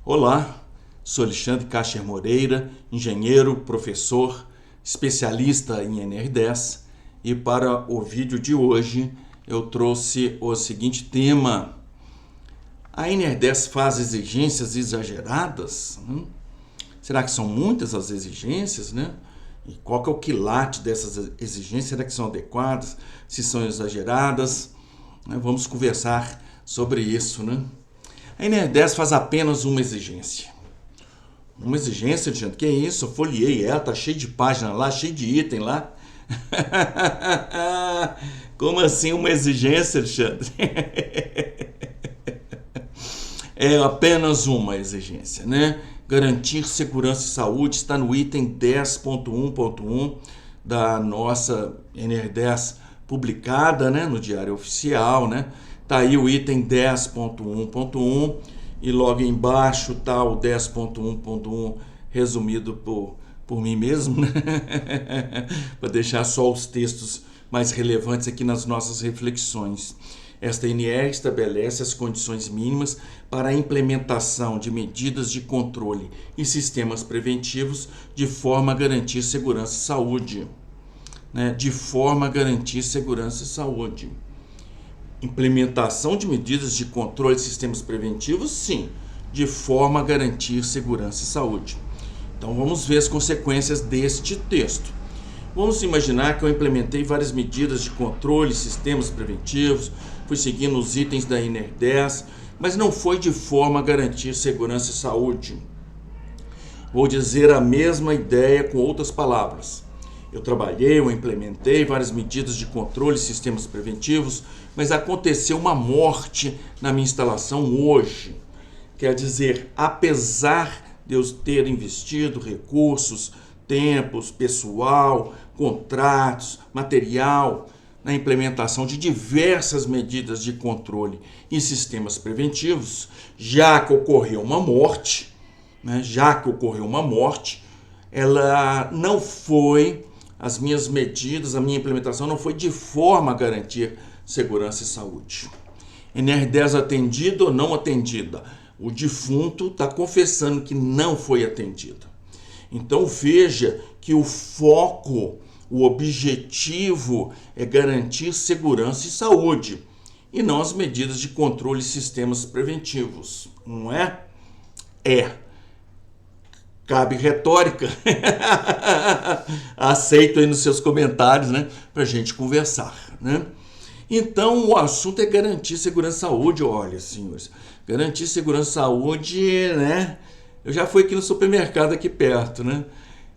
Olá, sou Alexandre Cacher Moreira, engenheiro, professor, especialista em NR10 e para o vídeo de hoje eu trouxe o seguinte tema: a NR10 faz exigências exageradas? Será que são muitas as exigências, né? E qual que é o quilate dessas exigências? Será que são adequadas? Se são exageradas? Vamos conversar sobre isso, né? A NR10 faz apenas uma exigência. Uma exigência, gente, que é isso? Eu folhei ela, tá cheio de página lá, cheio de item lá. Como assim uma exigência, Alexandre? É apenas uma exigência, né? Garantir segurança e saúde está no item 10.1.1 da nossa NR10 publicada, né, no Diário Oficial, né? Tá aí o item 10.1.1 e logo embaixo tá o 10.1.1 resumido por mim mesmo, né? Para deixar só os textos mais relevantes aqui nas nossas reflexões. Esta NR estabelece as condições mínimas para a implementação de medidas de controle e sistemas preventivos de forma a garantir segurança e saúde. De forma a garantir segurança e saúde. Implementação de medidas de controle e sistemas preventivos, sim, de forma a garantir segurança e saúde. Então vamos ver as consequências deste texto. Vamos imaginar que eu implementei várias medidas de controle e sistemas preventivos, fui seguindo os itens da NR10, mas não foi de forma a garantir segurança e saúde. Vou dizer a mesma ideia com outras palavras. Eu implementei várias medidas de controle e sistemas preventivos, mas aconteceu uma morte na minha instalação hoje. Quer dizer, apesar de eu ter investido recursos, tempos, pessoal, contratos, material, na implementação de diversas medidas de controle e sistemas preventivos, já que ocorreu uma morte, ela não foi, as minhas medidas, a minha implementação não foi de forma a garantir segurança e saúde. NR10 atendida ou não atendida? O defunto está confessando que não foi atendida. Então veja que o foco, o objetivo é garantir segurança e saúde e não as medidas de controle e sistemas preventivos, não é? Cabe retórica. Aceito aí nos seus comentários, né, pra gente conversar, né? Então, o assunto é garantir segurança e saúde. Olha, senhores, garantir segurança e saúde, né? Eu já fui aqui no supermercado aqui perto, né?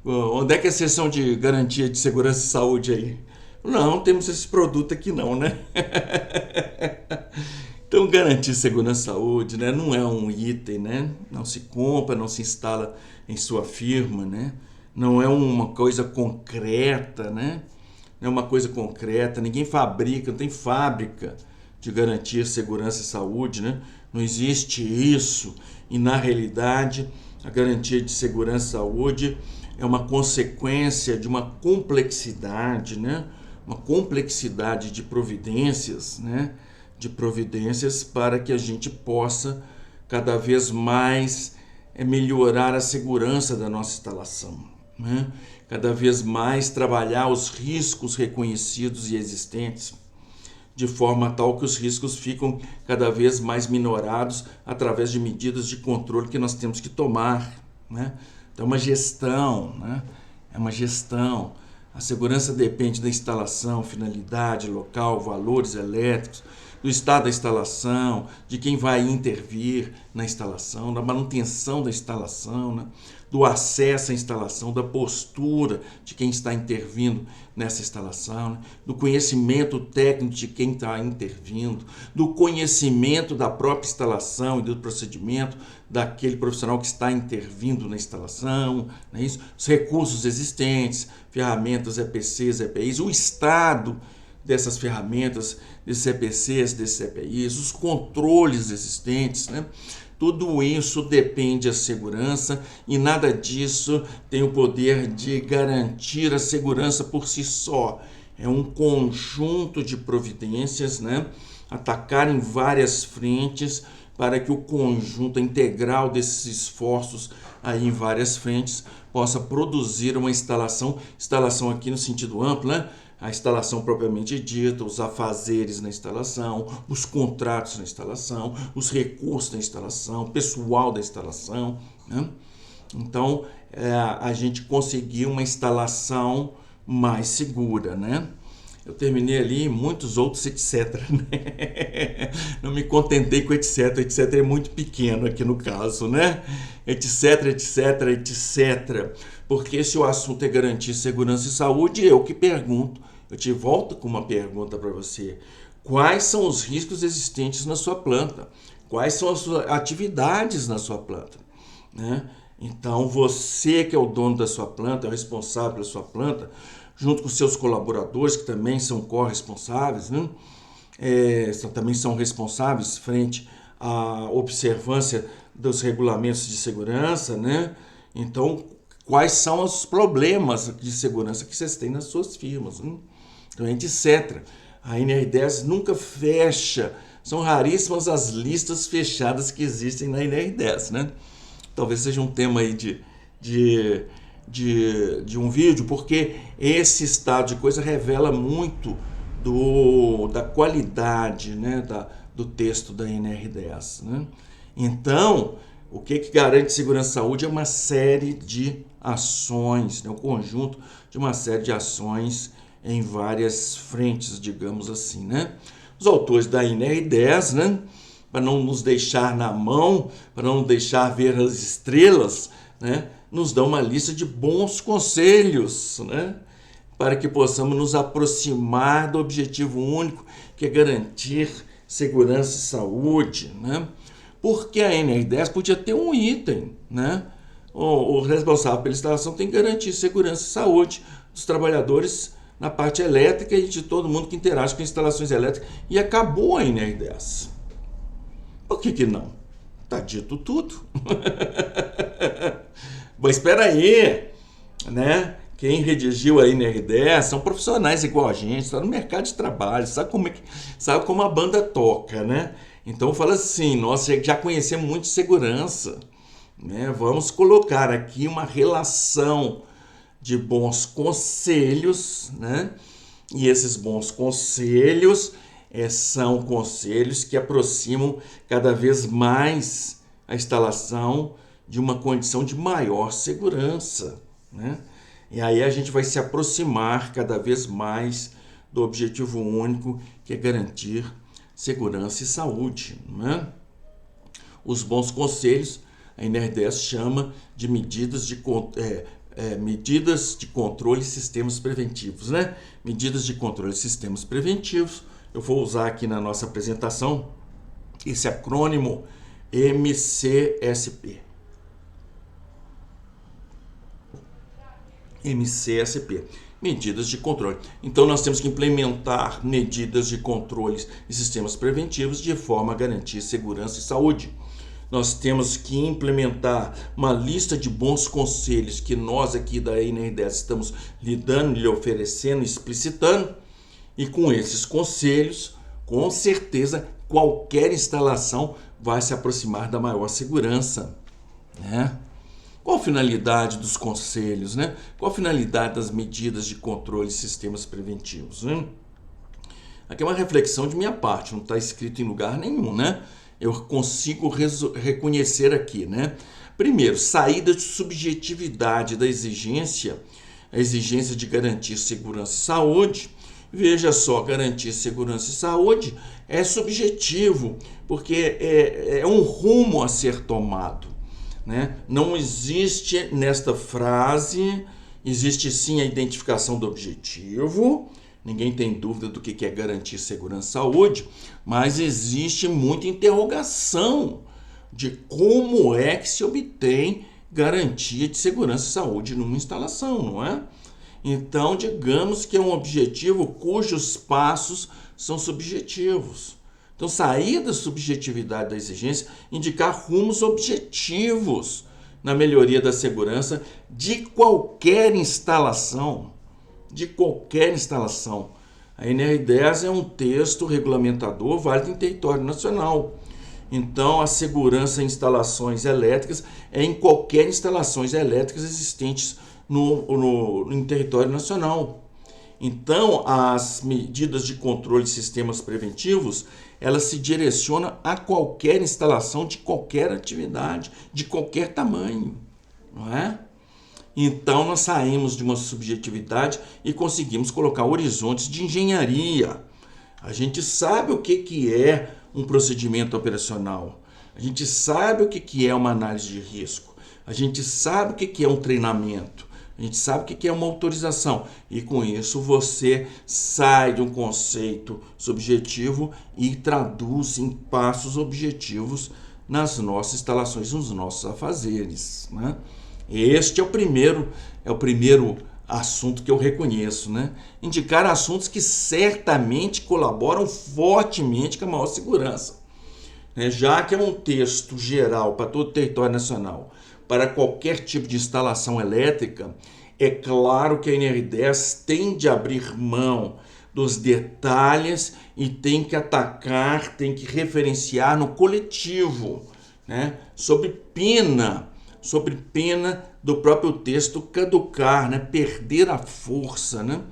Onde é que é a seção de garantia de segurança e saúde aí? Não temos esse produto aqui não, né? Então, garantir segurança e saúde, né, não é um item, né? Não se compra, não se instala em sua firma, né? Não é uma coisa concreta, né? Não é uma coisa concreta, ninguém fabrica, não tem fábrica de garantir segurança e saúde, né? Não existe isso. E, na realidade, a garantia de segurança e saúde é uma consequência de uma complexidade, né? Uma complexidade de providências, né? De providências para que a gente possa cada vez mais melhorar a segurança da nossa instalação, né? Cada vez mais trabalhar os riscos reconhecidos e existentes, de forma tal que os riscos ficam cada vez mais minorados através de medidas de controle que nós temos que tomar, né? Então é uma gestão, né? É uma gestão. A segurança depende da instalação, finalidade, local, valores elétricos, do estado da instalação, de quem vai intervir na instalação, da manutenção da instalação, né? Do acesso à instalação, da postura de quem está intervindo nessa instalação, né? Do conhecimento técnico de quem está intervindo, do conhecimento da própria instalação e do procedimento daquele profissional que está intervindo na instalação, né? Isso, os recursos existentes, ferramentas, EPCs, EPIs, o estado dessas ferramentas, desses EPCs, desses EPIs, os controles existentes, né? Tudo isso depende da segurança e nada disso tem o poder de garantir a segurança por si só. É um conjunto de providências, né? Atacar em várias frentes para que o conjunto integral desses esforços aí em várias frentes possa produzir uma instalação aqui no sentido amplo, né? A instalação propriamente dita, os afazeres na instalação, os contratos na instalação, os recursos da instalação, o pessoal da instalação, né? Então, a gente conseguiu uma instalação mais segura, né? Eu terminei ali muitos outros etc, né? Não me contentei com etc, etc é muito pequeno aqui no caso, né? Etc, etc, etc. Porque se o assunto é garantir segurança e saúde, eu que pergunto, eu te volto com uma pergunta para você. Quais são os riscos existentes na sua planta? Quais são as suas atividades na sua planta, né? Então, você que é o dono da sua planta, é o responsável pela sua planta, junto com seus colaboradores, que também são corresponsáveis, né? Também são responsáveis frente à observância dos regulamentos de segurança, né? Então, quais são os problemas de segurança que vocês têm nas suas firmas, né? Então, etc. A NR10 nunca fecha, são raríssimas as listas fechadas que existem na NR10, né? Talvez seja um tema aí de um vídeo, porque esse estado de coisa revela muito da qualidade, né, do texto da NR10, né? Então, o que garante segurança e saúde é uma série de ações, né, um conjunto de uma série de ações em várias frentes, digamos assim, né? Os autores da NR10, né, para não nos deixar na mão, para não deixar ver as estrelas, né, nos dão uma lista de bons conselhos, né, para que possamos nos aproximar do objetivo único, que é garantir segurança e saúde, né? Porque a NR10 podia ter um item, né? O responsável pela instalação tem que garantir segurança e saúde dos trabalhadores na parte elétrica e de todo mundo que interage com instalações elétricas, e acabou a NR10. Por que não? Tá dito tudo. Mas espera aí, né? Quem redigiu a NR10 são profissionais igual a gente, está no mercado de trabalho, sabe como a banda toca, né? Então fala assim, nós já conhecemos muito de segurança, né? Vamos colocar aqui uma relação de bons conselhos, né? E esses bons conselhos são conselhos que aproximam cada vez mais a instalação de uma condição de maior segurança, né? E aí a gente vai se aproximar cada vez mais do objetivo único, que é garantir segurança e saúde, né? Os bons conselhos, a NR10 chama de medidas de controle e sistemas preventivos, né? Medidas de controle e sistemas preventivos. Eu vou usar aqui na nossa apresentação esse acrônimo MCSP. MCSP, medidas de controle. Então nós temos que implementar medidas de controles e sistemas preventivos de forma a garantir segurança e saúde. Nós temos que implementar uma lista de bons conselhos que nós aqui da NR10 estamos lhe dando, lhe oferecendo, explicitando. E com esses conselhos, com certeza, qualquer instalação vai se aproximar da maior segurança, né? Qual a finalidade dos conselhos, né? Qual a finalidade das medidas de controle e sistemas preventivos, né? Aqui é uma reflexão de minha parte, não está escrito em lugar nenhum, né? Eu consigo reconhecer aqui, né? Primeiro, saída de subjetividade da exigência, a exigência de garantir segurança e saúde. Veja só, garantir segurança e saúde é subjetivo, porque é um rumo a ser tomado, né? Não existe nesta frase, existe sim a identificação do objetivo, ninguém tem dúvida do que é garantir segurança e saúde, mas existe muita interrogação de como é que se obtém garantia de segurança e saúde numa instalação, não é? Então, digamos que é um objetivo cujos passos são subjetivos. Então, sair da subjetividade da exigência, indicar rumos objetivos na melhoria da segurança de qualquer instalação. De qualquer instalação. A NR10 é um texto regulamentador válido em território nacional. Então, a segurança em instalações elétricas é em qualquer instalações elétricas existentes em território nacional. Então, as medidas de controle de sistemas preventivos, elas se direcionam a qualquer instalação de qualquer atividade, de qualquer tamanho, não é? Então, nós saímos de uma subjetividade e conseguimos colocar horizontes de engenharia. A gente sabe o que é um procedimento operacional. A gente sabe o que é uma análise de risco. A gente sabe o que é um treinamento. A gente sabe o que é uma autorização. E com isso você sai de um conceito subjetivo e traduz em passos objetivos nas nossas instalações, nos nossos afazeres, né? Este é o primeiro assunto que eu reconheço, né? Indicar assuntos que certamente colaboram fortemente com a maior segurança, né? Já que é um texto geral para todo o território nacional, para qualquer tipo de instalação elétrica, é claro que a NR10 tem de abrir mão dos detalhes e tem que atacar, tem que referenciar no coletivo, né? Sob pena do próprio texto caducar, né? Perder a força, né?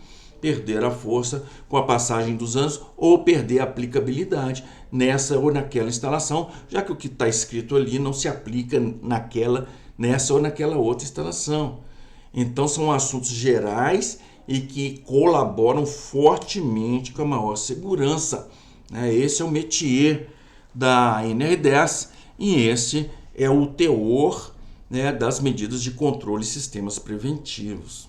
Perder a força com a passagem dos anos ou perder a aplicabilidade nessa ou naquela instalação, já que o que está escrito ali não se aplica nessa ou naquela outra instalação. Então são assuntos gerais e que colaboram fortemente com a maior segurança, né? Esse é o métier da NR10 e esse é o teor, né, das medidas de controle e sistemas preventivos.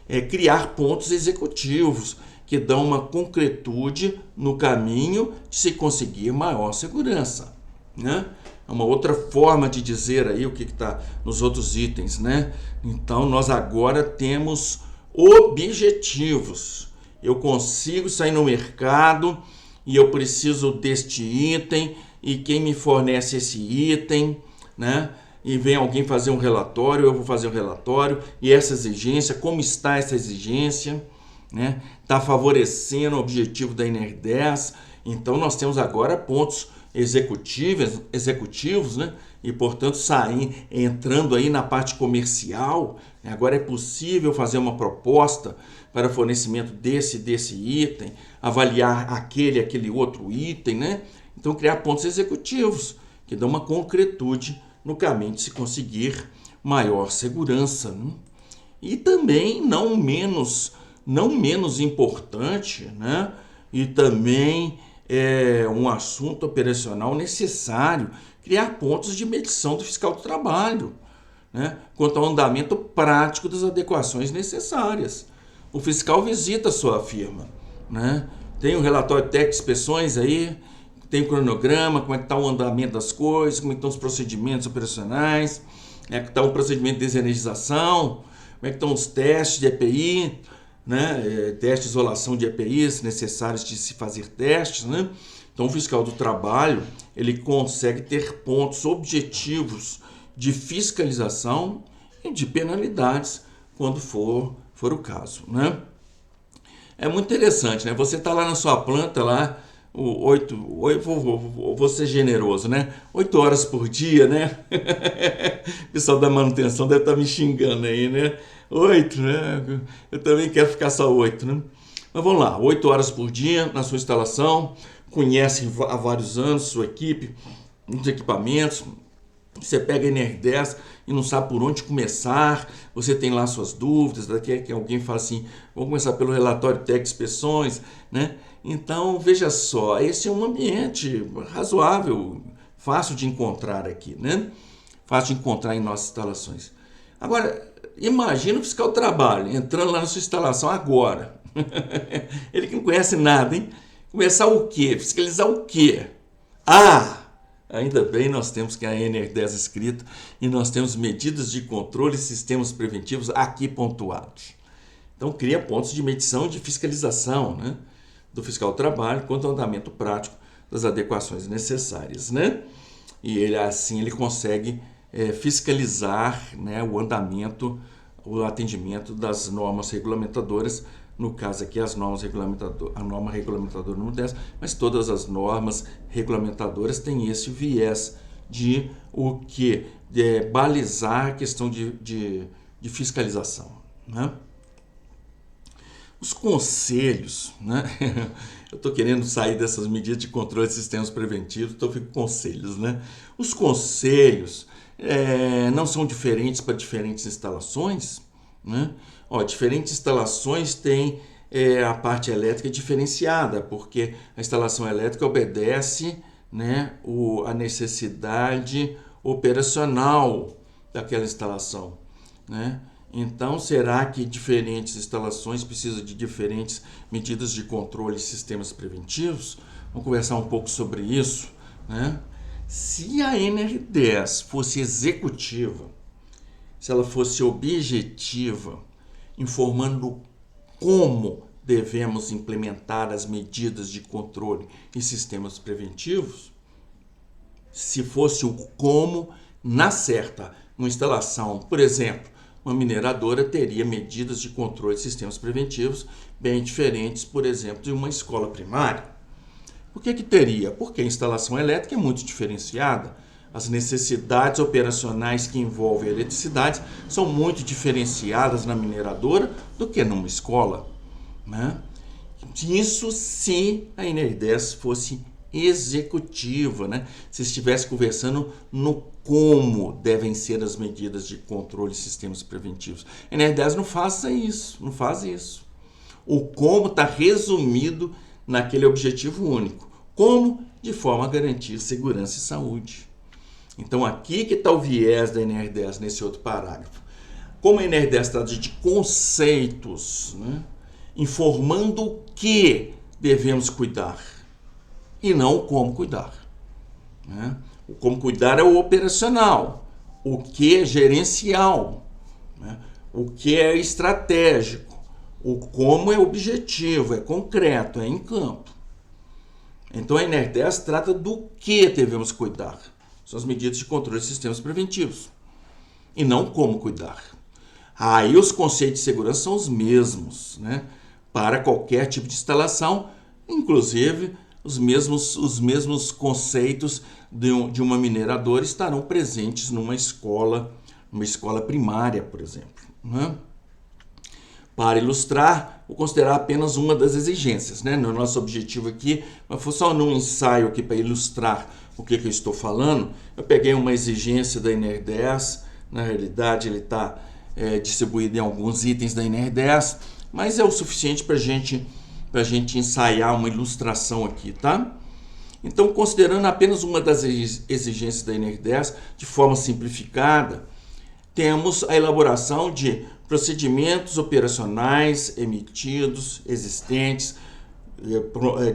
É criar pontos executivos que dão uma concretude no caminho de se conseguir maior segurança, né? É uma outra forma de dizer aí o que está nos outros itens, né? Então, nós agora temos objetivos. Eu consigo sair no mercado e eu preciso deste item e quem me fornece esse item, né? E vem alguém fazer um relatório, eu vou fazer um relatório, e essa exigência, como está essa exigência, né? Está favorecendo o objetivo da NR10. Então, nós temos agora pontos executivos, né? E, portanto, entrando aí na parte comercial, né? Agora é possível fazer uma proposta para fornecimento desse item, avaliar aquele outro item, né? Então, criar pontos executivos que dão uma concretude no caminho de se conseguir maior segurança, né? E também, não menos importante, né? E também é um assunto operacional necessário, criar pontos de medição do fiscal do trabalho, né? Quanto ao andamento prático das adequações necessárias. O fiscal visita a sua firma, né? Tem um relatório técnico de inspeções aí, tem o cronograma, como é que está o andamento das coisas, como é que estão os procedimentos operacionais, como é que está o procedimento de desenergização, como é que estão os testes de EPI, né? Testes de isolação de EPIs necessários de se fazer testes, né? Então, o fiscal do trabalho, ele consegue ter pontos objetivos de fiscalização e de penalidades quando for o caso, né? É muito interessante, né? Você está lá na sua planta, lá, vou ser generoso, né? 8 horas por dia, né? O pessoal da manutenção deve estar me xingando aí, né? 8, né? Eu também quero ficar só 8, né? Mas vamos lá, 8 horas por dia na sua instalação, conhece há vários anos sua equipe, os equipamentos. Você pega a NR10 e não sabe por onde começar, você tem lá suas dúvidas, daqui que alguém fala assim, vamos começar pelo relatório técnico de inspeções, né? Então, veja só, esse é um ambiente razoável, fácil de encontrar aqui, né? Fácil de encontrar em nossas instalações. Agora, imagina o fiscal do trabalho entrando lá na sua instalação agora. Ele que não conhece nada, hein? Começar o quê? Fiscalizar o quê? Ainda bem nós temos que a NR10 escrita e nós temos medidas de controle e sistemas preventivos aqui pontuados. Então, cria pontos de medição e de fiscalização, né, do fiscal do trabalho quanto ao andamento prático das adequações necessárias, né? E ele consegue fiscalizar, né, o andamento, o atendimento das normas regulamentadoras no caso aqui as normas a norma regulamentadora número 10, mas todas as normas regulamentadoras têm esse viés de o que? Balizar a questão de fiscalização, né? Os conselhos, né? Eu estou querendo sair dessas medidas de controle de sistemas preventivos, então fico com conselhos, né? Os conselhos não são diferentes para diferentes instalações, né? Diferentes instalações têm a parte elétrica diferenciada, porque a instalação elétrica obedece, né, a necessidade operacional daquela instalação, né? Então, será que diferentes instalações precisam de diferentes medidas de controle e sistemas preventivos? Vamos conversar um pouco sobre isso, né? Se a NR10 fosse executiva, se ela fosse objetiva, informando como devemos implementar as medidas de controle e sistemas preventivos, se fosse o como, na certa, uma instalação, por exemplo, uma mineradora teria medidas de controle e sistemas preventivos bem diferentes, por exemplo, de uma escola primária. Por que teria? Porque a instalação elétrica é muito diferenciada. As necessidades operacionais que envolvem a eletricidade são muito diferenciadas na mineradora do que numa escola, né? Isso se a NR10 fosse executiva, né? Se estivesse conversando no como devem ser as medidas de controle e sistemas preventivos. A NR10 não faz isso. O como está resumido naquele objetivo único. Como? De forma a garantir segurança e saúde. Então, aqui que está o viés da NR10 nesse outro parágrafo. Como a NR10 trata de conceitos, né, informando o que devemos cuidar e não o como cuidar, né? O como cuidar é o operacional, o que é gerencial, né? O que é estratégico, o como é objetivo, é concreto, é em campo. Então, a NR10 trata do que devemos cuidar. São as medidas de controle de sistemas preventivos. E não como cuidar. Aí os conceitos de segurança são os mesmos, né? Para qualquer tipo de instalação, inclusive os mesmos conceitos de uma mineradora estarão presentes numa escola primária, por exemplo, né? Para ilustrar, vou considerar apenas uma das exigências, né? No nosso objetivo aqui, mas foi só num ensaio aqui para ilustrar o que eu estou falando. Eu peguei uma exigência da NR10, na realidade ele está distribuído em alguns itens da NR10, mas é o suficiente para a gente ensaiar uma ilustração aqui, tá? Então, considerando apenas uma das exigências da NR10, de forma simplificada, temos a elaboração de procedimentos operacionais emitidos, existentes,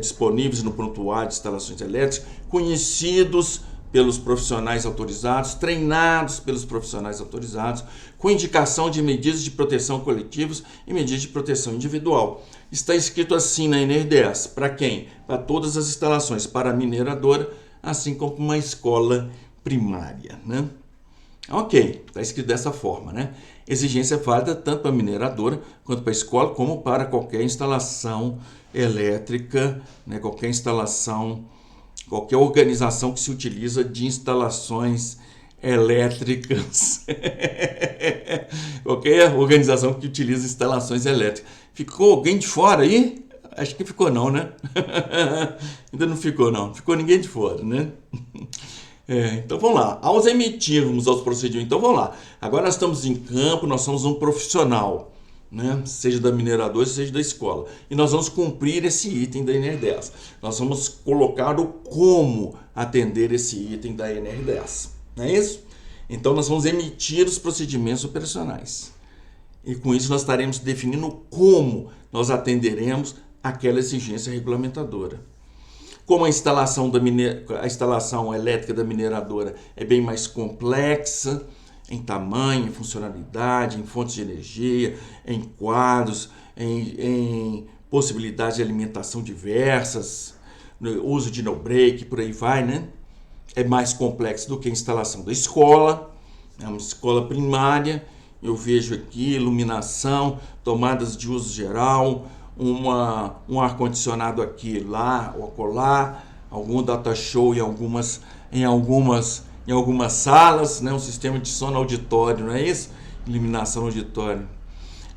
disponíveis no prontuário de instalações elétricas, conhecidos pelos profissionais autorizados, treinados pelos profissionais autorizados, com indicação de medidas de proteção coletivas e medidas de proteção individual. Está escrito assim na NR10. Para quem? Para todas as instalações, para a mineradora, assim como uma escola primária, né? Ok, está escrito dessa forma, né? Exigência válida tanto para a mineradora quanto para a escola, como para qualquer instalação elétrica, né? Qualquer organização que se utiliza de instalações elétricas. Qualquer organização que utiliza instalações elétricas. Ficou alguém de fora aí? Acho que ficou não, né? Ainda não ficou não. Ficou ninguém de fora, né? Então vamos lá. Ao emitirmos aos procedimentos, então vamos lá. Agora nós estamos em campo, nós somos um profissional, né? Seja da mineradora, seja da escola. E nós vamos cumprir esse item da NR10. Nós vamos colocar o como atender esse item da NR10. Não é isso? Então nós vamos emitir os procedimentos operacionais. E com isso nós estaremos definindo como nós atenderemos aquela exigência regulamentadora. Como a instalação elétrica da mineradora é bem mais complexa, em tamanho, em funcionalidade, em fontes de energia, em quadros, em possibilidades de alimentação diversas, no uso de no-break, por aí vai, né? É mais complexo do que a instalação da escola, é uma escola primária. Eu vejo aqui iluminação, tomadas de uso geral, um ar-condicionado aqui, lá ou acolá, algum data show em algumas salas, né? Um sistema de som no auditório, não é isso? Iluminação auditório.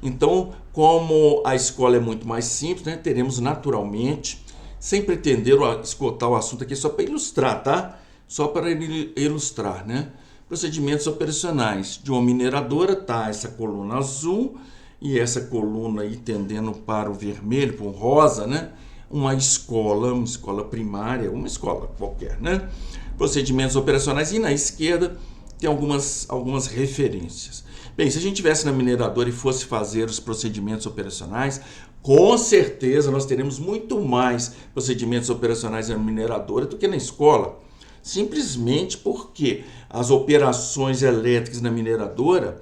Então, como a escola é muito mais simples, né? Teremos naturalmente, sem pretender esgotar o assunto aqui, só para ilustrar, tá? Só para ilustrar, né? Procedimentos operacionais. De uma mineradora, tá essa coluna azul e essa coluna aí tendendo para o vermelho, para o rosa, né? Uma escola primária, uma escola qualquer, né? Procedimentos operacionais, e na esquerda tem algumas referências. Bem, se a gente estivesse na mineradora e fosse fazer os procedimentos operacionais, com certeza nós teremos muito mais procedimentos operacionais na mineradora do que na escola. Simplesmente porque as operações elétricas na mineradora,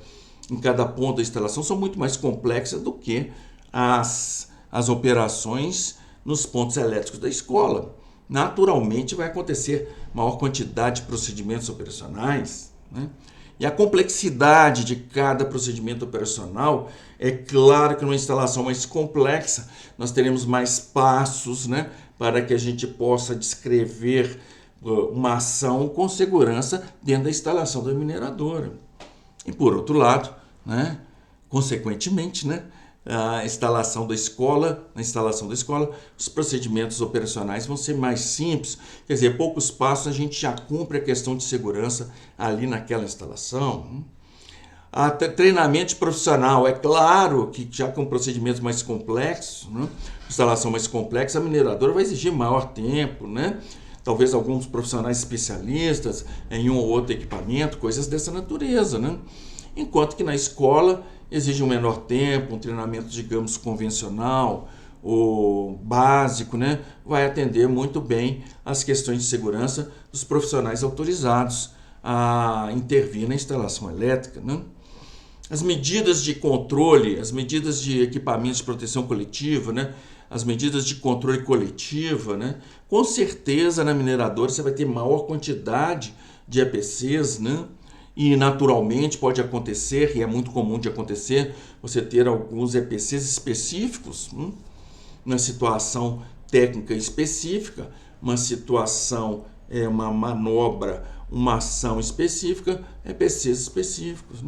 em cada ponto da instalação, são muito mais complexas do que as operações nos pontos elétricos da escola. Naturalmente vai acontecer maior quantidade de procedimentos operacionais, né? E a complexidade de cada procedimento operacional, é claro que numa instalação mais complexa, nós teremos mais passos, né, para que a gente possa descrever uma ação com segurança dentro da instalação da mineradora. E por outro lado, né, consequentemente, né, na instalação da escola, os procedimentos operacionais vão ser mais simples, quer dizer, poucos passos a gente já cumpre a questão de segurança ali naquela instalação. Treinamento profissional, é claro que já com procedimentos mais complexos, né, instalação mais complexa, a mineradora vai exigir maior tempo, né? Talvez alguns profissionais especialistas em um ou outro equipamento, coisas dessa natureza, né? Enquanto que na escola exige um menor tempo, um treinamento, digamos, convencional ou básico, né? Vai atender muito bem as questões de segurança dos profissionais autorizados a intervir na instalação elétrica, né? As medidas de controle, as medidas de equipamentos de proteção coletiva, né? As medidas de controle coletiva, né? Com certeza na mineradora você vai ter maior quantidade de EPCs, né? E naturalmente pode acontecer, e é muito comum de acontecer, você ter alguns EPCs específicos, uma situação técnica específica, uma situação, uma manobra, uma ação específica, EPCs específicos.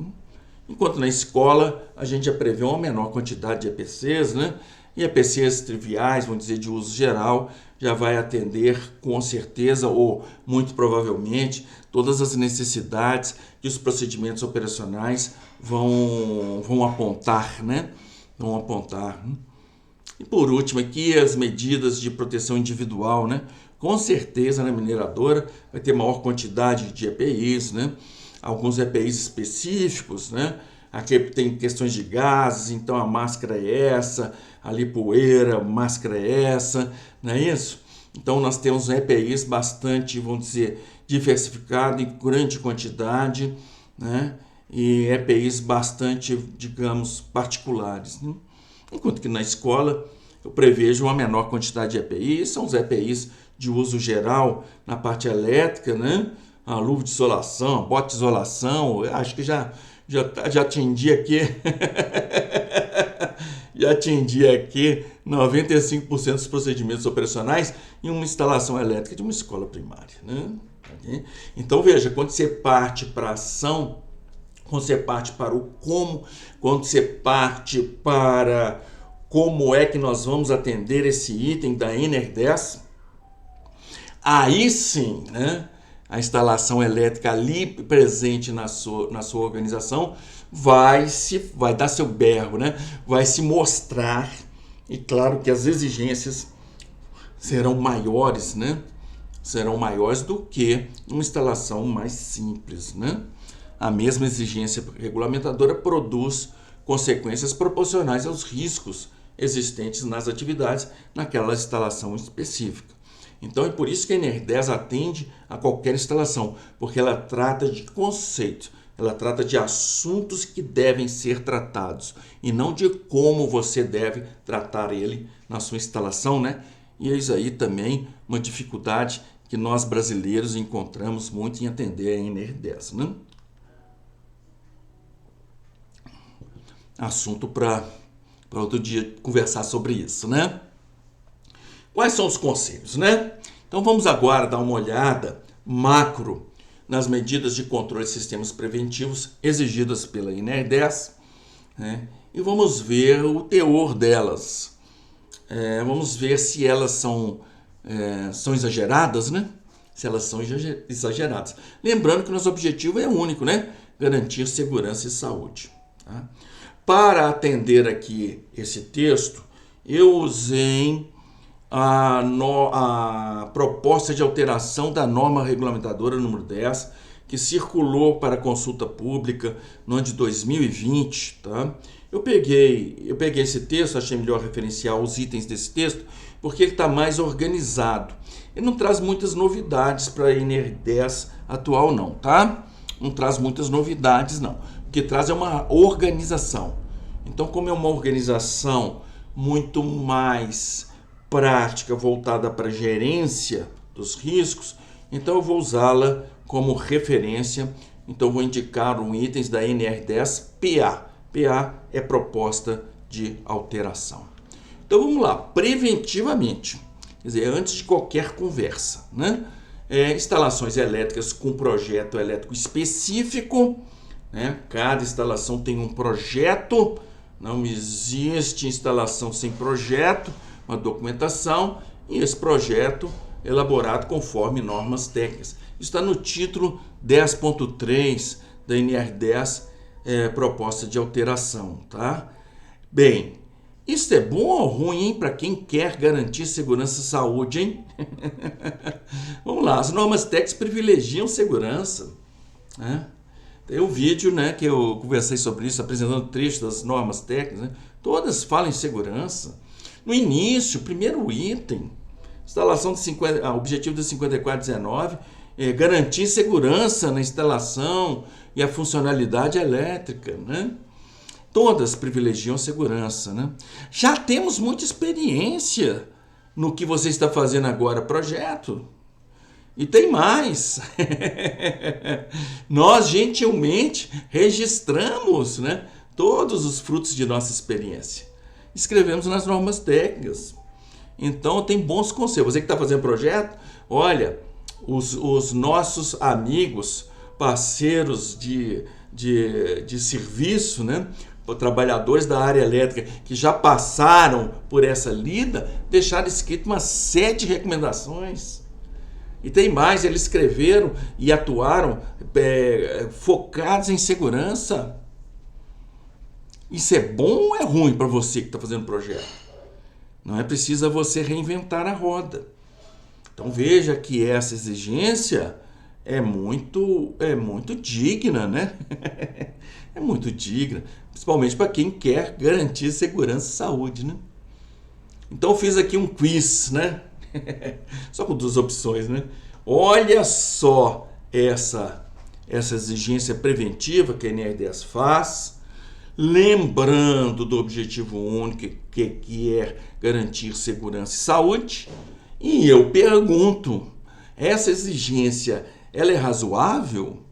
Enquanto na escola a gente já prevê uma menor quantidade de EPCs, né? E EPCs triviais, vamos dizer, de uso geral, já vai atender com certeza ou muito provavelmente todas as necessidades que os procedimentos operacionais vão apontar, né? Vão apontar. E por último aqui as medidas de proteção individual, né? Com certeza na mineradora vai ter maior quantidade de EPIs, né? Alguns EPIs específicos, né? Aqui tem questões de gases, então a máscara é essa, ali poeira, máscara é essa, não é isso? Então nós temos EPIs bastante, vamos dizer, diversificados em grande quantidade, né? E EPIs bastante, digamos, particulares, né? Enquanto que na escola eu prevejo uma menor quantidade de EPIs, são os EPIs de uso geral na parte elétrica, né? A luva de isolação, a bota de isolação, eu acho que já atendi aqui já atendi aqui 95% dos procedimentos operacionais em uma instalação elétrica de uma escola primária, né? Então veja, quando você parte para a ação, quando você parte para o como, quando você parte para como é que nós vamos atender esse item da NR10, aí sim, né, a instalação elétrica ali presente na sua organização vai dar seu berro, né? Vai se mostrar, e claro que as exigências serão maiores, né? Serão maiores do que uma instalação mais simples, né? A mesma exigência regulamentadora produz consequências proporcionais aos riscos existentes nas atividades naquela instalação específica. Então é por isso que a NR10 atende a qualquer instalação, porque ela trata de conceito, ela trata de assuntos que devem ser tratados e não de como você deve tratar ele na sua instalação, né? E eis aí também uma dificuldade que nós brasileiros encontramos muito em atender a NR10, né? Assunto para para outro dia conversar sobre isso, né? Quais são os conselhos, né? Então vamos agora dar uma olhada macro nas medidas de controle de sistemas preventivos exigidas pela NR10, né? E vamos ver o teor delas. Vamos ver se elas são exageradas, né? Se elas são exageradas. Lembrando que o nosso objetivo é único, né? Garantir segurança e saúde. Tá? Para atender aqui esse texto, eu usei a proposta de alteração da norma regulamentadora número 10, que circulou para consulta pública no ano de 2020. Tá? Eu peguei esse texto, achei melhor referenciar os itens desse texto, porque ele está mais organizado. Ele não traz muitas novidades para a NR10 atual, não, tá? Não traz muitas novidades, não. O que traz é uma organização. Então, como é uma organização muito mais prática, voltada para a gerência dos riscos, então eu vou usá-la como referência. Então, eu vou indicar os itens da NR10 PA. PA é proposta de alteração. Então, vamos lá. Preventivamente, quer dizer, antes de qualquer conversa, né? Instalações elétricas com projeto elétrico específico, né? Cada instalação tem um projeto, não existe instalação sem projeto, uma documentação, e esse projeto elaborado conforme normas técnicas. Isso está no título 10.3 da NR10, proposta de alteração, tá? Bem, isso é bom ou ruim, hein, para quem quer garantir segurança e saúde, hein? Vamos lá, as normas técnicas privilegiam segurança, né? Tem um vídeo, né, que eu conversei sobre isso, apresentando trechos das normas técnicas, né? Todas falam em segurança. No início, primeiro item, instalação de objetivo de 5419, garantir segurança na instalação e a funcionalidade elétrica, né? Todas privilegiam segurança, né? Já temos muita experiência no que você está fazendo agora, projeto. E tem mais. Nós gentilmente registramos, né, todos os frutos de nossa experiência. Escrevemos nas normas técnicas. Então tem bons conselhos. Você que está fazendo projeto, olha, os nossos amigos, parceiros de serviço, né, trabalhadores da área elétrica que já passaram por essa lida, deixaram escrito uma série de recomendações. E tem mais, eles escreveram e atuaram focados em segurança. Isso é bom ou é ruim para você que está fazendo projeto? Não é preciso você reinventar a roda. Então veja que essa exigência é muito digna, né? É muito digna, principalmente para quem quer garantir segurança e saúde, né? Então eu fiz aqui um quiz, né? Só com duas opções, né? Olha só essa exigência preventiva que a NR10 faz, lembrando do objetivo único que é garantir segurança e saúde. E eu pergunto, essa exigência, ela é razoável?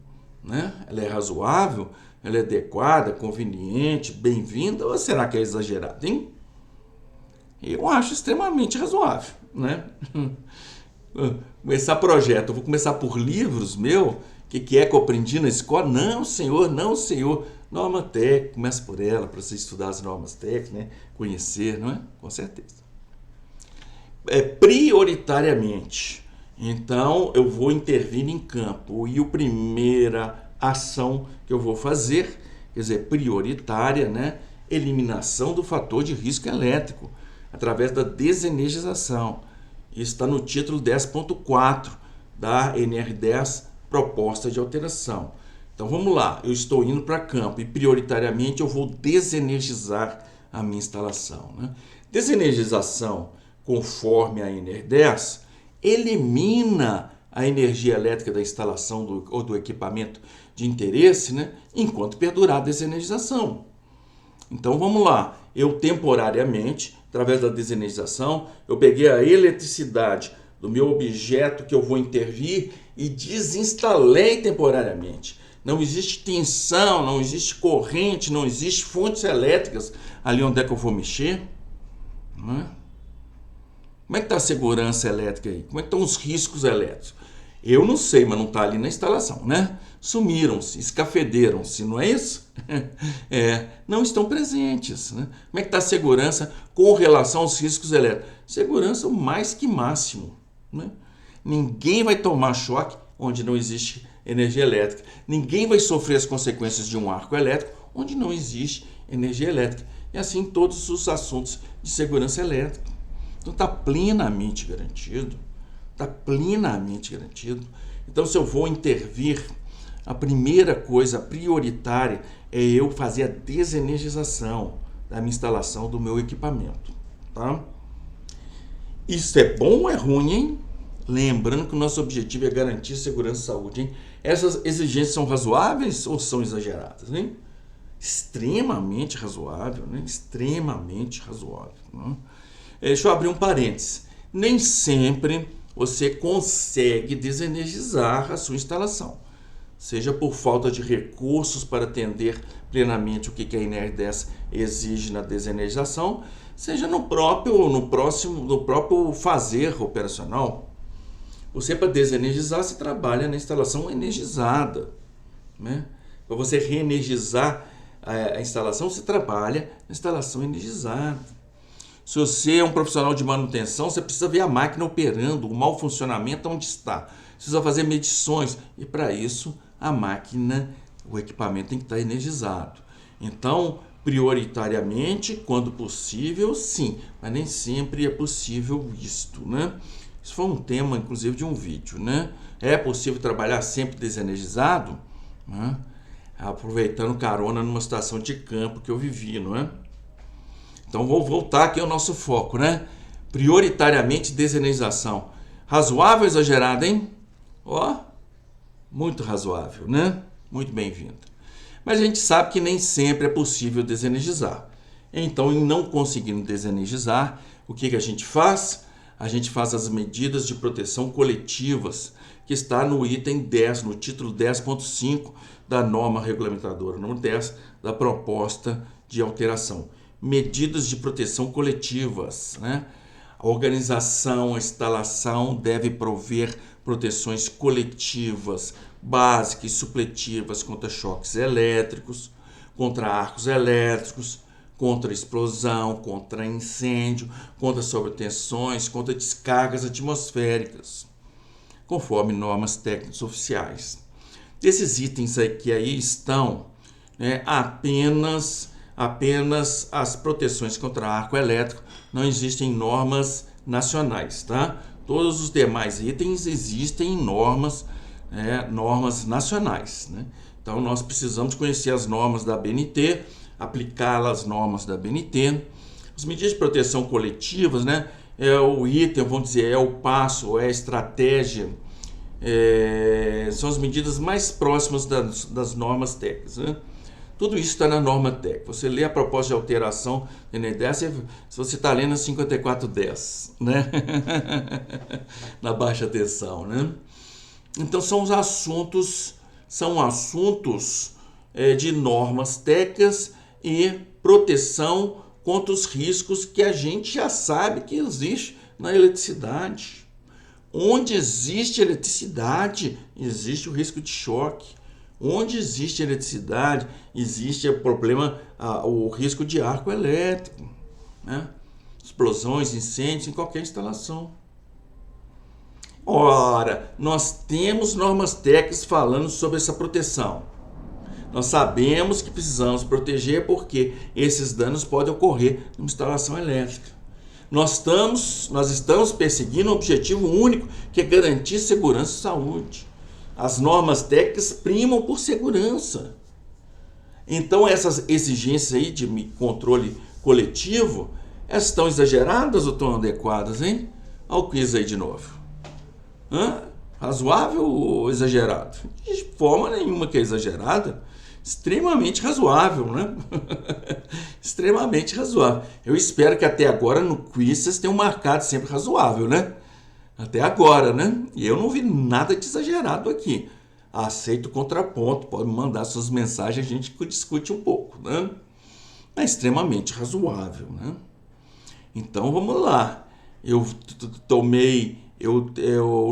Né? Ela é razoável? Ela é adequada, conveniente, bem-vinda? Ou será que é exagerada, hein? Eu acho extremamente razoável, né? Começar projeto, eu vou começar por livros meu, que eu aprendi na escola? Não, senhor, não, senhor. Norma técnica, começa por ela, para você estudar as normas técnicas, né? Conhecer, não é? Com certeza. Prioritariamente. Então, eu vou intervir em campo. E a primeira ação que eu vou fazer, quer dizer, prioritária, né? Eliminação do fator de risco elétrico, através da desenergização. Isso está no título 10.4 da NR10, proposta de alteração. Então vamos lá, eu estou indo para campo e prioritariamente eu vou desenergizar a minha instalação, né? Desenergização, conforme a NR10, elimina a energia elétrica da instalação ou do equipamento de interesse, né? Enquanto perdurar a desenergização. Então vamos lá, eu temporariamente, através da desenergização, eu peguei a eletricidade do meu objeto que eu vou intervir e desinstalei temporariamente. Não existe tensão, não existe corrente, não existe fontes elétricas ali onde é que eu vou mexer. Não é? Como é que está a segurança elétrica aí? Como é que estão os riscos elétricos? Eu não sei, mas não está ali na instalação, né? Sumiram-se, escafederam-se, não é isso? Não estão presentes, né? Como é que está a segurança com relação aos riscos elétricos? Segurança mais que máximo, né? Ninguém vai tomar choque onde não existe energia elétrica. Ninguém vai sofrer as consequências de um arco elétrico onde não existe energia elétrica. E assim todos os assuntos de segurança elétrica. Então está plenamente garantido. Está plenamente garantido. Então, se eu vou intervir, a primeira coisa prioritária é eu fazer a desenergização da minha instalação, do meu equipamento. Tá? Isso é bom ou é ruim, hein? Lembrando que o nosso objetivo é garantir segurança e saúde, hein? Essas exigências são razoáveis ou são exageradas, hein? Extremamente razoável, né? Extremamente razoável. Né? Deixa eu abrir um parênteses. Nem sempre você consegue desenergizar a sua instalação. Seja por falta de recursos para atender plenamente o que a NR10 exige na desenergização, seja no próprio fazer operacional. Você, para desenergizar, você trabalha na instalação energizada. Né? Para você reenergizar a instalação, você trabalha na instalação energizada. Se você é um profissional de manutenção, você precisa ver a máquina operando, o mau funcionamento onde está. Precisa fazer medições. E para isso, a máquina, o equipamento tem que estar energizado. Então, prioritariamente, quando possível, sim. Mas nem sempre é possível isto, né? Isso foi um tema, inclusive, de um vídeo, né? É possível trabalhar sempre desenergizado? Né? Aproveitando carona numa situação de campo que eu vivi, não é? Então, vou voltar aqui ao nosso foco, né? Prioritariamente, desenergização. Razoável ou exagerado, hein? Ó, muito razoável, né? Muito bem-vindo. Mas a gente sabe que nem sempre é possível desenergizar. Então, em não conseguindo desenergizar, o que a gente faz? A gente faz as medidas de proteção coletivas, que está no item 10, no título 10.5 da norma regulamentadora número 10 da proposta de alteração. Medidas de proteção coletivas, né? A organização, a instalação deve prover proteções coletivas, básicas e supletivas contra choques elétricos, contra arcos elétricos, contra explosão, contra incêndio, contra sobretensões, contra descargas atmosféricas, conforme normas técnicas oficiais. Desses itens que aí estão, né, apenas as proteções contra arco elétrico, não existem normas nacionais, tá? Todos os demais itens existem em normas nacionais, né? Então nós precisamos conhecer as normas da ABNT, aplicá-las às normas da ABNT. As medidas de proteção coletivas, né? É o item, vamos dizer, é o passo, é a estratégia, são as medidas mais próximas das normas técnicas, né? Tudo isso está na norma técnica. Você lê a proposta de alteração da NR10, se você está lendo a 5410, né? Na baixa tensão, né? Então são assuntos de normas técnicas e proteção contra os riscos que a gente já sabe que existe na eletricidade. Onde existe eletricidade, existe o risco de choque. Onde existe eletricidade, existe o risco de arco elétrico, né? Explosões, incêndios em qualquer instalação. Ora, nós temos normas técnicas falando sobre essa proteção. Nós sabemos que precisamos proteger porque esses danos podem ocorrer numa instalação elétrica. Nós estamos perseguindo um objetivo único, que é garantir segurança e saúde. As normas técnicas primam por segurança. Então, essas exigências aí de controle coletivo, elas estão exageradas ou estão adequadas, hein? Olha o quiz aí de novo. Razoável ou exagerado? De forma nenhuma que é exagerada. Extremamente razoável, né? Extremamente razoável. Eu espero que até agora no quiz vocês tenham marcado sempre razoável, né? Até agora, né? E eu não vi nada de exagerado aqui. aceito o contraponto, pode mandar suas mensagens, a gente discute um pouco, né? É extremamente razoável, né? Então vamos lá. Eu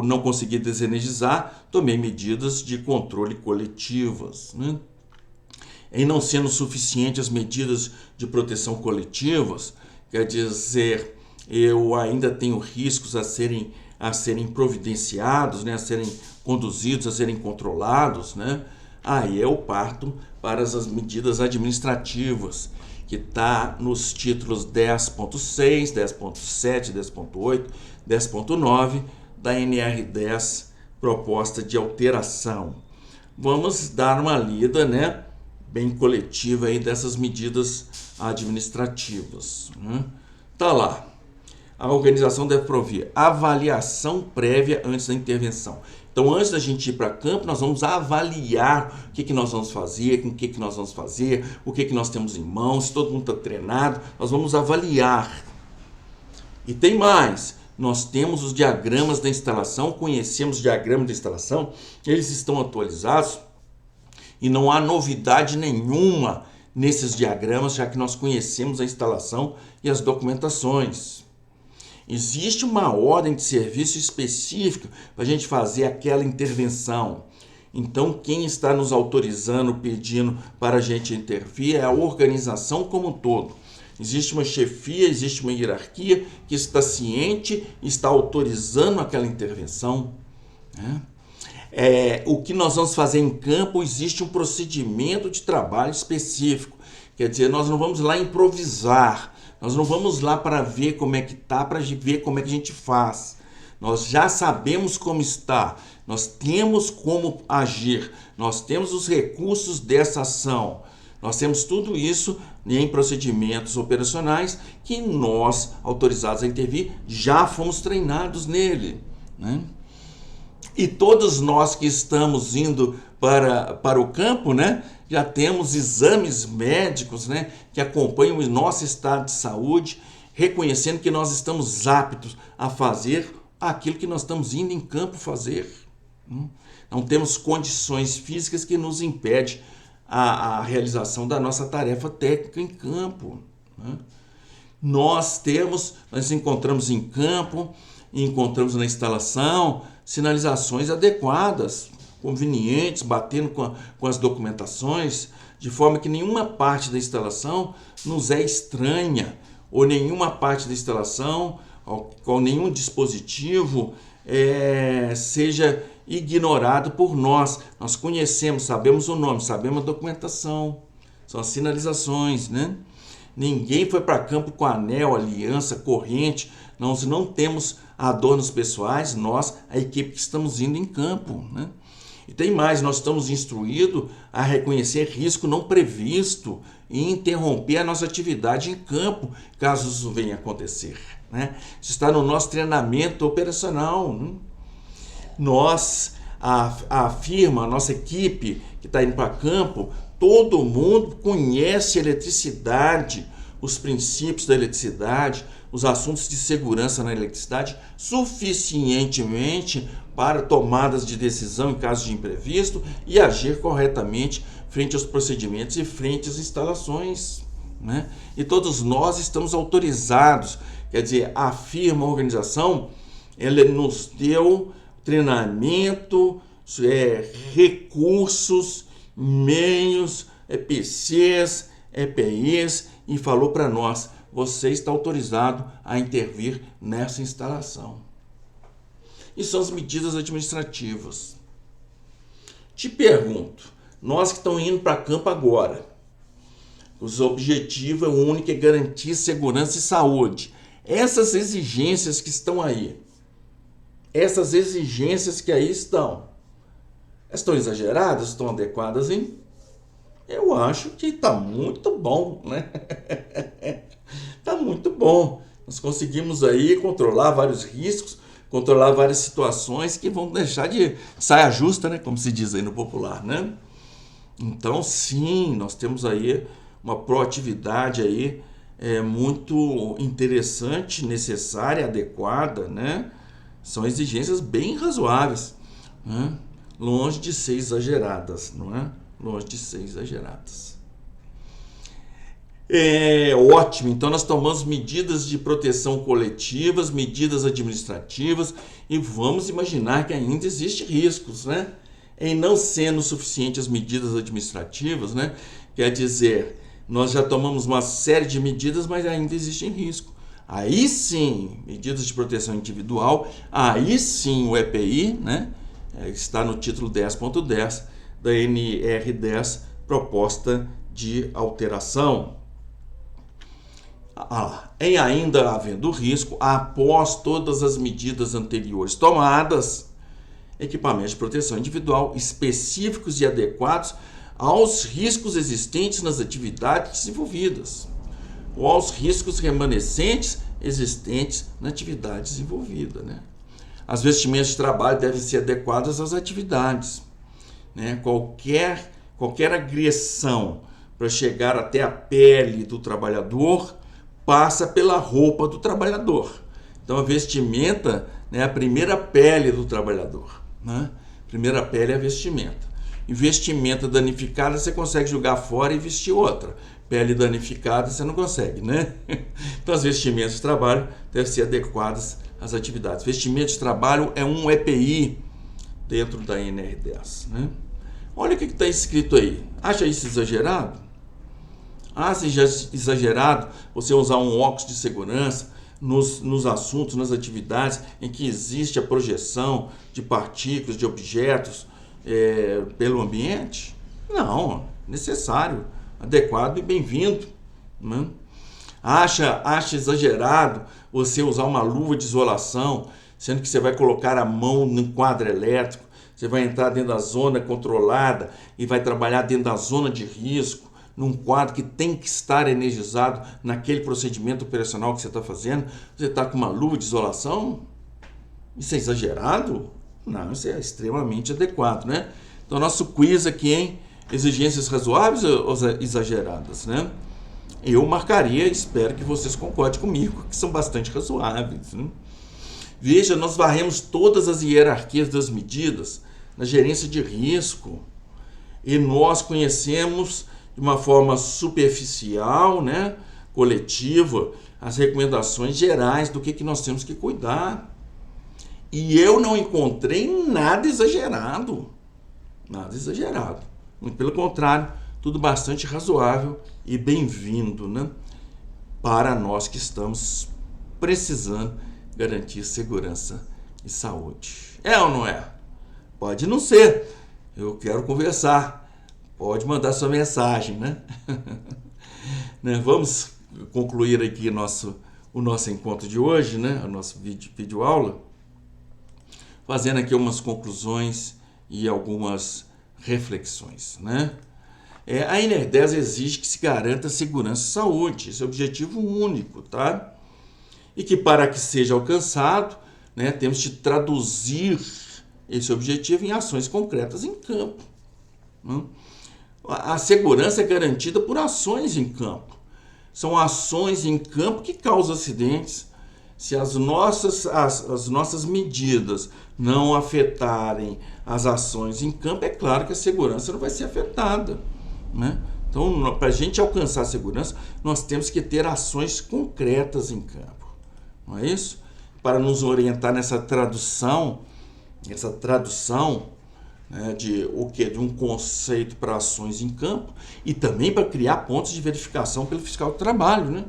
não consegui desenergizar, tomei medidas de controle coletivas, né? Em não sendo suficientes as medidas de proteção coletivas, quer dizer, eu ainda tenho riscos a serem providenciados, né? A serem conduzidos, a serem controlados, né? Aí eu parto para as medidas administrativas, que está nos títulos 10.6, 10.7, 10.8, 10.9 da NR10, proposta de alteração. Vamos dar uma lida, né, bem coletiva aí dessas medidas administrativas, né? Tá lá. A organização deve prover avaliação prévia antes da intervenção. Então, antes da gente ir para campo, nós vamos avaliar o que nós vamos fazer, com o que nós vamos fazer, o que nós temos em mãos, se todo mundo está treinado, nós vamos avaliar. E tem mais, nós temos os diagramas da instalação, conhecemos os diagramas da instalação, eles estão atualizados e não há novidade nenhuma nesses diagramas, já que nós conhecemos a instalação e as documentações. Existe uma ordem de serviço específica para a gente fazer aquela intervenção. Então, quem está nos autorizando, pedindo para a gente intervir é a organização como um todo. Existe uma chefia, existe uma hierarquia que está ciente e está autorizando aquela intervenção, né? O que nós vamos fazer em campo, existe um procedimento de trabalho específico. Quer dizer, nós não vamos lá improvisar. Nós não vamos lá para ver como é que está, para ver como é que a gente faz. Nós já sabemos como está, nós temos como agir, nós temos os recursos dessa ação. Nós temos tudo isso em procedimentos operacionais que nós, autorizados a intervir, já fomos treinados nele, né? E todos nós que estamos indo para o campo, né, já temos exames médicos, né, que acompanham o nosso estado de saúde, reconhecendo que nós estamos aptos a fazer aquilo que nós estamos indo em campo fazer. Não temos condições físicas que nos impedem a realização da nossa tarefa técnica em campo, né? Nós encontramos em campo, encontramos na instalação sinalizações adequadas, convenientes, batendo com as documentações, de forma que nenhuma parte da instalação nos é estranha, ou nenhuma parte da instalação, ou nenhum dispositivo seja ignorado por nós. Nós conhecemos, sabemos o nome, sabemos a documentação, são as sinalizações, né? Ninguém foi para campo com anel, aliança, corrente. Nós não temos adornos pessoais, nós, a equipe que estamos indo em campo, né? E tem mais, nós estamos instruídos a reconhecer risco não previsto e interromper a nossa atividade em campo, caso isso venha a acontecer, né? Isso está no nosso treinamento operacional, né? Nós, a firma, a nossa equipe que está indo para campo, todo mundo conhece eletricidade, os princípios da eletricidade, os assuntos de segurança na eletricidade suficientemente para tomadas de decisão em caso de imprevisto e agir corretamente frente aos procedimentos e frente às instalações, né? E todos nós estamos autorizados, quer dizer, a firma, a organização, ela nos deu treinamento, recursos, meios, PCs, EPIs e falou para nós: você está autorizado a intervir nessa instalação. E são as medidas administrativas. Te pergunto, nós que estamos indo para campo agora, o objetivo é o único, é garantir segurança e saúde. Essas exigências que estão aí, essas exigências que aí estão exageradas, estão adequadas, hein? Eu acho que está muito bom, né? Está muito bom. Nós conseguimos aí controlar vários riscos, controlar várias situações que vão deixar de saia justa, né? Como se diz aí no popular, né? Então, sim, nós temos aí uma proatividade aí muito interessante, necessária, adequada, né? São exigências bem razoáveis, né? longe de ser exageradas, não é? Longe de ser exageradas. Ótimo, então nós tomamos medidas de proteção coletivas, medidas administrativas, e vamos imaginar que ainda existem riscos, né? Em não sendo suficientes as medidas administrativas, né? Quer dizer, nós já tomamos uma série de medidas, mas ainda existe risco. Aí sim, medidas de proteção individual, aí sim o EPI, né? Está no título 10.10 da NR10, proposta de alteração. Em ainda havendo risco, após todas as medidas anteriores tomadas, equipamentos de proteção individual específicos e adequados aos riscos existentes nas atividades desenvolvidas, ou aos riscos remanescentes existentes na atividade desenvolvida, né? As vestimentas de trabalho devem ser adequadas às atividades, né? Qualquer agressão para chegar até a pele do trabalhador passa pela roupa do trabalhador. Então a vestimenta, né, é a primeira pele do trabalhador, né? Primeira pele é a vestimenta. E vestimenta danificada você consegue jogar fora e vestir outra. Pele danificada você não consegue, né? Então as vestimentas de trabalho devem ser adequadas às atividades. Vestimenta de trabalho é um EPI dentro da NR10, né? Olha o que está escrito aí. Acha isso exagerado? Acha exagerado você usar um óculos de segurança nos assuntos, nas atividades em que existe a projeção de partículas, de objetos pelo ambiente? Não, necessário, adequado e bem-vindo, né? Acha exagerado você usar uma luva de isolação, sendo que você vai colocar a mão no quadro elétrico, você vai entrar dentro da zona controlada e vai trabalhar dentro da zona de risco, num quadro que tem que estar energizado naquele procedimento operacional que você está fazendo. Você está com uma luva de isolação? Isso é exagerado? Não, isso é extremamente adequado, né? Então, nosso quiz aqui, hein? Exigências razoáveis ou exageradas, né? Eu marcaria, espero que vocês concordem comigo, que são bastante razoáveis, né? Veja, nós varremos todas as hierarquias das medidas na gerência de risco e nós conhecemos de uma forma superficial, né, coletiva, as recomendações gerais do que nós temos que cuidar. E eu não encontrei nada exagerado. Nada exagerado. Muito pelo contrário, tudo bastante razoável e bem-vindo, né, para nós que estamos precisando garantir segurança e saúde. É ou não é? Pode não ser. Eu quero conversar. Pode mandar sua mensagem, né? Vamos concluir aqui o nosso encontro de hoje, né? O nosso vídeo aula, fazendo aqui umas conclusões e algumas reflexões, né? A NR10 exige que se garanta segurança e saúde. Esse é o objetivo único, tá? E que para que seja alcançado, né, temos de traduzir esse objetivo em ações concretas em campo, né? A segurança é garantida por ações em campo. São ações em campo que causam acidentes. Se as nossas medidas não afetarem as ações em campo, é claro que a segurança não vai ser afetada, né? Então, para a gente alcançar a segurança, nós temos que ter ações concretas em campo, não é isso? Para nos orientar nessa tradução, né, de um conceito para ações em campo e também para criar pontos de verificação pelo fiscal do trabalho, né?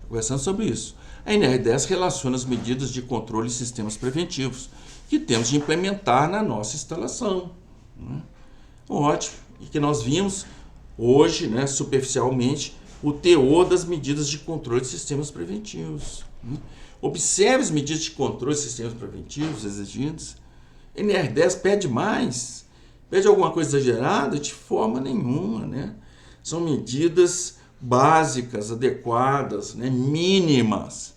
Conversando sobre isso. A NR10 relaciona as medidas de controle e sistemas preventivos que temos de implementar na nossa instalação, né? Ótimo. E que nós vimos hoje, né, superficialmente, o teor das medidas de controle de sistemas preventivos, né? Observe as medidas de controle de sistemas preventivos exigidas. NR10 pede mais. Pede alguma coisa exagerada? De forma nenhuma, né? São medidas básicas, adequadas, né, mínimas,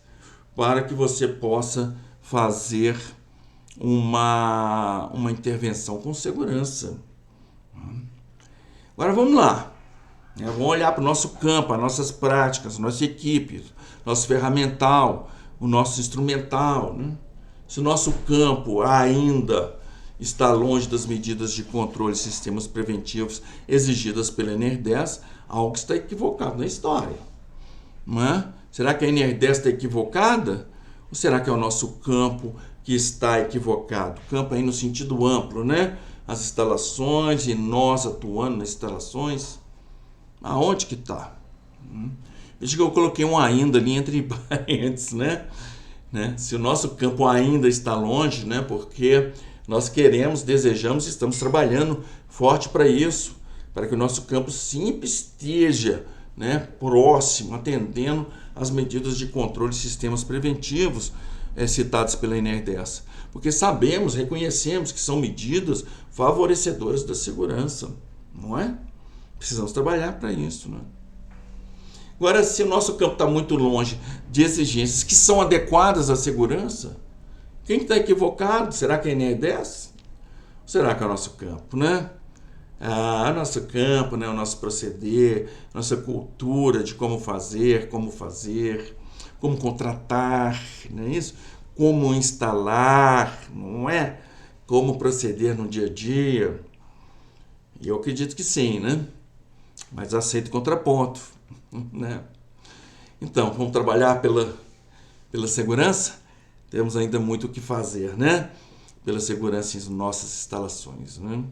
para que você possa fazer uma intervenção com segurança. Agora vamos lá. Vamos olhar para o nosso campo, as nossas práticas, a nossa equipe, nosso ferramental, o nosso instrumental, né? Se o nosso campo ainda está longe das medidas de controle e sistemas preventivos exigidas pela NR10, algo está equivocado na história. Não é? Será que a NR10 está equivocada? Ou será que é o nosso campo que está equivocado? Campo aí no sentido amplo, né? As instalações e nós atuando nas instalações. Aonde que está? Veja que eu coloquei um ainda ali entre parênteses, né? Se o nosso campo ainda está longe, né? Porque nós queremos, desejamos e estamos trabalhando forte para isso, para que o nosso campo sempre esteja, né, próximo, atendendo às medidas de controle e sistemas preventivos citados pela NR10. Porque sabemos, reconhecemos que são medidas favorecedoras da segurança, não é? Precisamos trabalhar para isso, né? Agora, se o nosso campo está muito longe de exigências que são adequadas à segurança, quem está equivocado? Será que é a NR10? Ou será que é o nosso campo, né? O nosso campo, né? O nosso proceder, nossa cultura de como fazer, como contratar, não é isso? Como instalar, não é? Como proceder no dia a dia. E eu acredito que sim, né? Mas aceito contraponto, né? Então, vamos trabalhar pela segurança? Temos ainda muito o que fazer, né? Pela segurança em nossas instalações, né?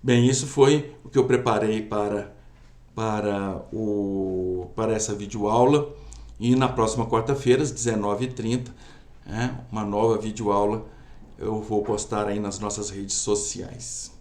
Bem, isso foi o que eu preparei para essa videoaula. E na próxima quarta-feira, às 19h30, uma nova videoaula eu vou postar aí nas nossas redes sociais.